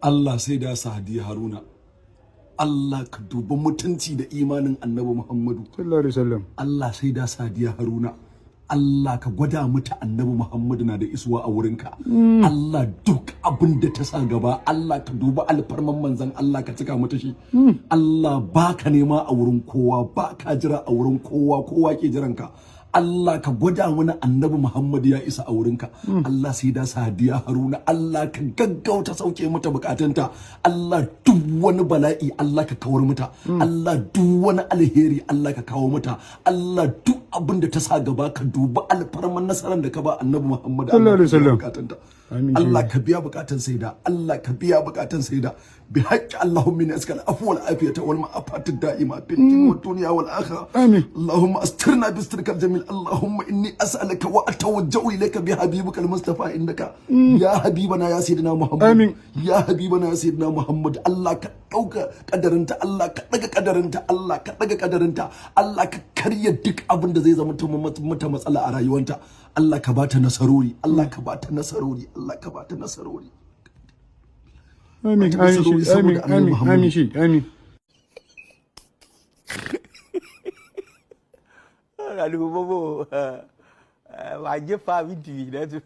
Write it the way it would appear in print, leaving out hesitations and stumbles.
Allah sai da Sadi Haruna Allah ka duba mutunci da imanin Annabi Muhammadu sallallahu alaihi wasallam. Allah sai da Sadi Haruna Allah ka gwada mata Annabi Muhammadu na da isuwa a wurinka Allah duk abin da ta sa gaba Allah ka duba alfarman manzon Allah ka cika mata shi Allah baka nema a wurin kowa baka jira a wurin kowa kowa ke jiranka Allah ka gwada mana Annabi Muhammad ya isa a wurinka Allah sai da Sadiya Haruna Allah ka gaggauta sauke mata bukatunta Allah duk wani bala'i Allah ka kawar mata Allah duk wani alheri Allah ka kawo mata Allah duk abin da ta sa gaba ka duba alfarman nasarar da ka ba Annabi Muhammad sallallahu alaihi wasallam. Allah ka biya bukatun saida Allah ka biya bukatun saida bi haqqi Allahumma inni as'aluka al-afwa wal afiyata wal ma'afata da'ima fid dunya wal akhirah Allahumma astirna bi sitrikal jamil Allahumma inni as'aluka wa atawajjahu ilayka bi habibika al-mustafa innaka ya habibana ya sayyidina Muhammad ya habibana ya sayyidina Muhammad Allah ka dauka kadarinta Allah ka daga kadarinta Allah ka daga kadarinta Allah ka karya duk abin da zai zama mata matsala a rayuwarta Allah ka bata nasarori Allah ka bata nasarori Allah ka bata nasarori amin amin amin amin shi amin Aduh bobo wajib faham itu dah tu